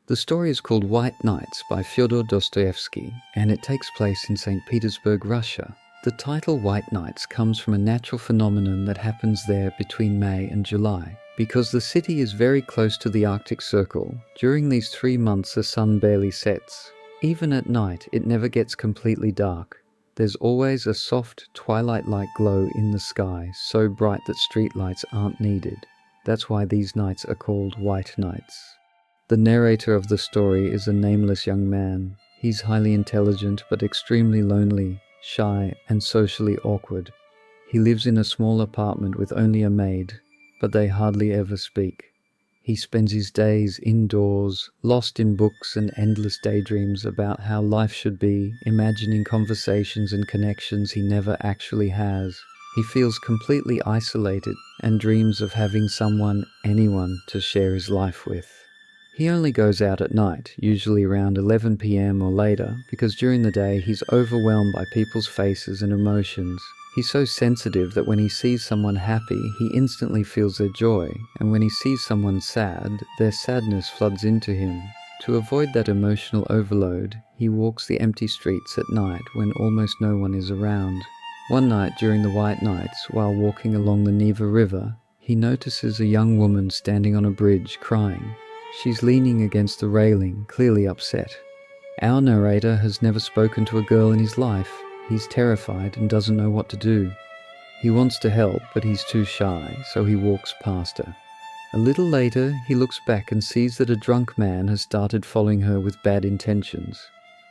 The story is called White Nights by Fyodor Dostoevsky, and it takes place in St. Petersburg, Russia. The title White Nights comes from a natural phenomenon that happens there between May and July. Because the city is very close to the Arctic Circle, during these 3 months the sun barely sets. Even at night, it never gets completely dark. There's always a soft, twilight-like glow in the sky, so bright that streetlights aren't needed. That's why these nights are called White Nights. The narrator of the story is a nameless young man. He's highly intelligent but extremely lonely, shy, and socially awkward. He lives in a small apartment with only a maid, but they hardly ever speak. He spends his days indoors, lost in books and endless daydreams about how life should be, imagining conversations and connections he never actually has. He feels completely isolated and dreams of having someone, anyone, to share his life with. He only goes out at night, usually around 11 p.m. or later, because during the day he's overwhelmed by people's faces and emotions. He's so sensitive that when he sees someone happy, he instantly feels their joy, and when he sees someone sad, their sadness floods into him. To avoid that emotional overload, he walks the empty streets at night when almost no one is around. One night during the White Nights, while walking along the Neva River, he notices a young woman standing on a bridge crying. She's leaning against the railing, clearly upset. Our narrator has never spoken to a girl in his life. He's terrified and doesn't know what to do. He wants to help, but he's too shy, so he walks past her. A little later, he looks back and sees that a drunk man has started following her with bad intentions.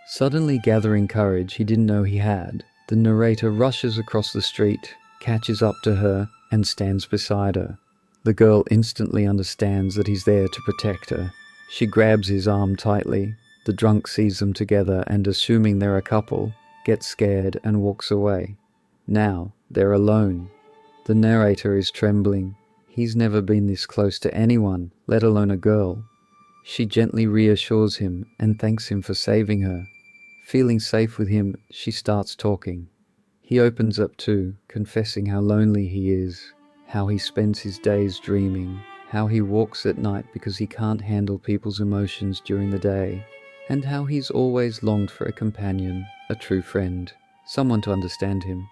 Suddenly gathering courage he didn't know he had, the narrator rushes across the street, catches up to her, and stands beside her. The girl instantly understands that he's there to protect her. She grabs his arm tightly. The drunk sees them together and, assuming they're a couple, gets scared and walks away. Now, they're alone. The narrator is trembling. He's never been this close to anyone, let alone a girl. She gently reassures him and thanks him for saving her. Feeling safe with him, she starts talking. He opens up too, confessing how lonely he is, how he spends his days dreaming, how he walks at night because he can't handle people's emotions during the day, and how he's always longed for a companion, a true friend, someone to understand him.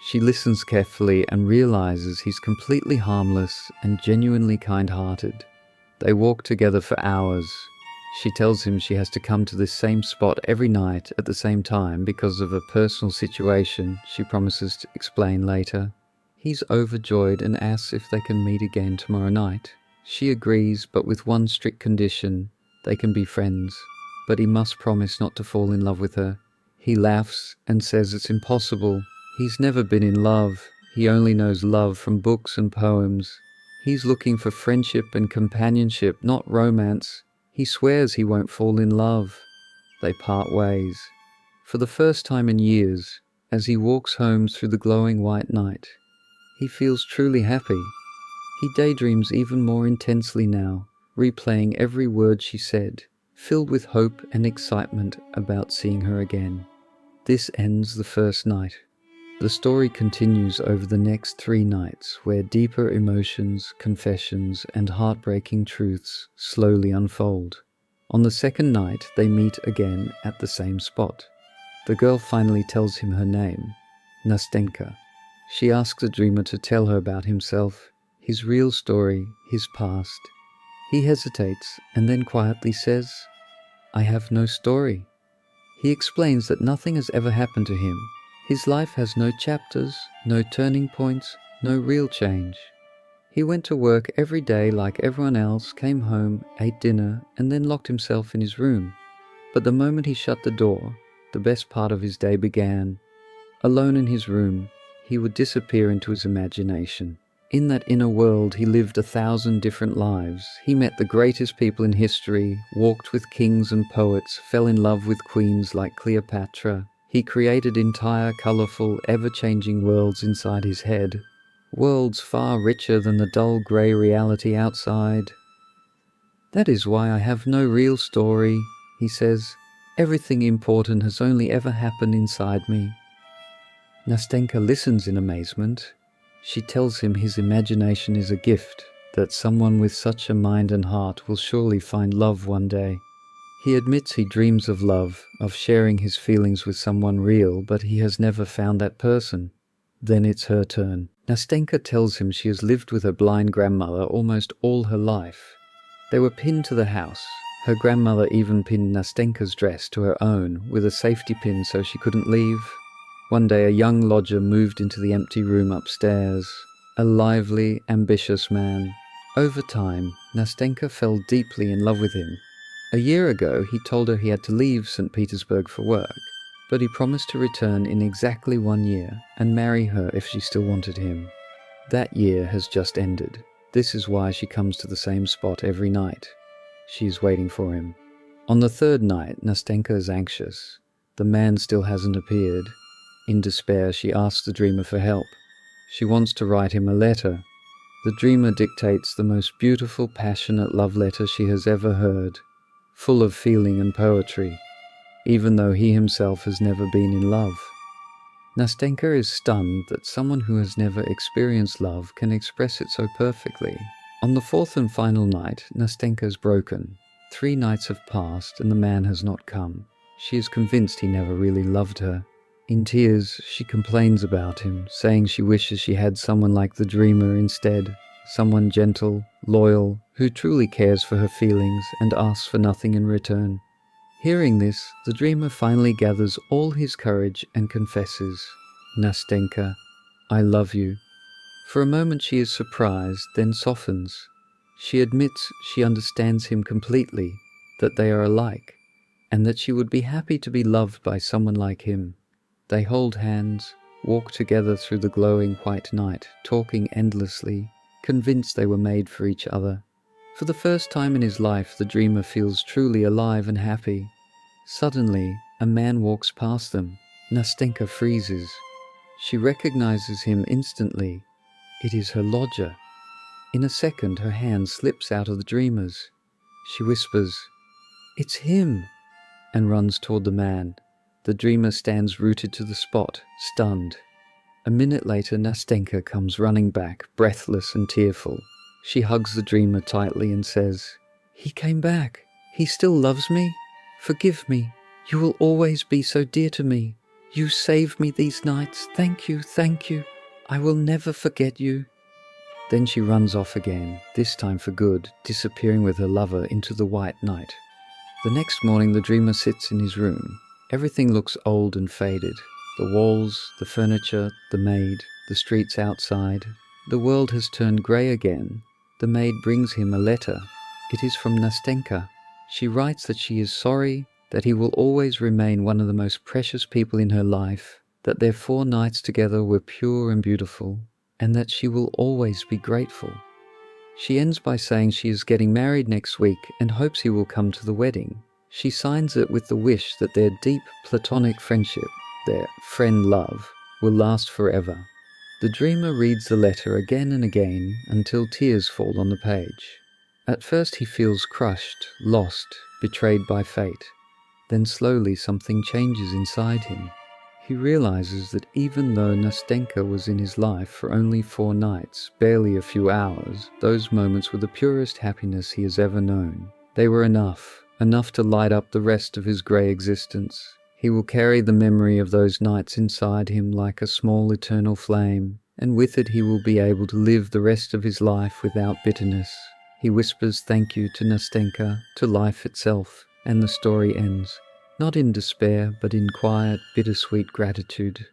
She listens carefully and realizes he's completely harmless and genuinely kind-hearted. They walk together for hours. She tells him she has to come to this same spot every night at the same time because of a personal situation she promises to explain later. He's overjoyed and asks if they can meet again tomorrow night. She agrees, but with one strict condition: they can be friends. But he must promise not to fall in love with her. He laughs and says it's impossible. He's never been in love. He only knows love from books and poems. He's looking for friendship and companionship, not romance. He swears he won't fall in love. They part ways. For the first time in years, as he walks home through the glowing white night, he feels truly happy. He daydreams even more intensely now, replaying every word she said, filled with hope and excitement about seeing her again. This ends the first night. The story continues over the next 3 nights, where deeper emotions, confessions, and heartbreaking truths slowly unfold. On the second night, they meet again at the same spot. The girl finally tells him her name, Nastenka. She asks the dreamer to tell her about himself, his real story, his past. He hesitates and then quietly says, "I have no story." He explains that nothing has ever happened to him. His life has no chapters, no turning points, no real change. He went to work every day like everyone else, came home, ate dinner, and then locked himself in his room. But the moment he shut the door, the best part of his day began. Alone in his room, he would disappear into his imagination. In that inner world, he lived 1,000 different lives. He met the greatest people in history, walked with kings and poets, fell in love with queens like Cleopatra. He created entire, colorful, ever-changing worlds inside his head. Worlds far richer than the dull grey reality outside. "That is why I have no real story," he says. "Everything important has only ever happened inside me." Nastenka listens in amazement. She tells him his imagination is a gift, that someone with such a mind and heart will surely find love one day. He admits he dreams of love, of sharing his feelings with someone real, but he has never found that person. Then it's her turn. Nastenka tells him she has lived with her blind grandmother almost all her life. They were pinned to the house. Her grandmother even pinned Nastenka's dress to her own with a safety pin so she couldn't leave. One day a young lodger moved into the empty room upstairs. A lively, ambitious man. Over time, Nastenka fell deeply in love with him. A year ago, he told her he had to leave St. Petersburg for work, but he promised to return in exactly 1 year and marry her if she still wanted him. That year has just ended. This is why she comes to the same spot every night. She is waiting for him. On the third night, Nastenka is anxious. The man still hasn't appeared. In despair, she asks the dreamer for help. She wants to write him a letter. The dreamer dictates the most beautiful, passionate love letter she has ever heard, full of feeling and poetry, even though he himself has never been in love. Nastenka is stunned that someone who has never experienced love can express it so perfectly. On the fourth and final night, Nastenka is broken. 3 nights have passed and the man has not come. She is convinced he never really loved her. In tears, she complains about him, saying she wishes she had someone like the dreamer instead, someone gentle, loyal, who truly cares for her feelings and asks for nothing in return. Hearing this, the dreamer finally gathers all his courage and confesses, "Nastenka, I love you." For a moment she is surprised, then softens. She admits she understands him completely, that they are alike, and that she would be happy to be loved by someone like him. They hold hands, walk together through the glowing white night, talking endlessly, convinced they were made for each other. For the first time in his life, the dreamer feels truly alive and happy. Suddenly, a man walks past them. Nastenka freezes. She recognizes him instantly. It is her lodger. In a second, her hand slips out of the dreamer's. She whispers, "It's him," and runs toward the man. The dreamer stands rooted to the spot, stunned. A minute later, Nastenka comes running back, breathless and tearful. She hugs the dreamer tightly and says, "He came back. He still loves me. Forgive me. You will always be so dear to me. You saved me these nights. Thank you, thank you. I will never forget you." Then she runs off again, this time for good, disappearing with her lover into the white night. The next morning, the dreamer sits in his room. Everything looks old and faded. The walls, the furniture, the maid, the streets outside. The world has turned grey again. The maid brings him a letter. It is from Nastenka. She writes that she is sorry, that he will always remain one of the most precious people in her life, that their 4 nights together were pure and beautiful, and that she will always be grateful. She ends by saying she is getting married next week and hopes he will come to the wedding. She signs it with the wish that their deep platonic friendship, their friend love, will last forever. The dreamer reads the letter again and again until tears fall on the page. At first he feels crushed, lost, betrayed by fate. Then slowly something changes inside him. He realizes that even though Nastenka was in his life for only 4 nights, barely a few hours, those moments were the purest happiness he has ever known. They were enough to light up the rest of his grey existence. He will carry the memory of those nights inside him like a small eternal flame, and with it he will be able to live the rest of his life without bitterness. He whispers thank you to Nastenka, to life itself, and the story ends. Not in despair, but in quiet, bittersweet gratitude.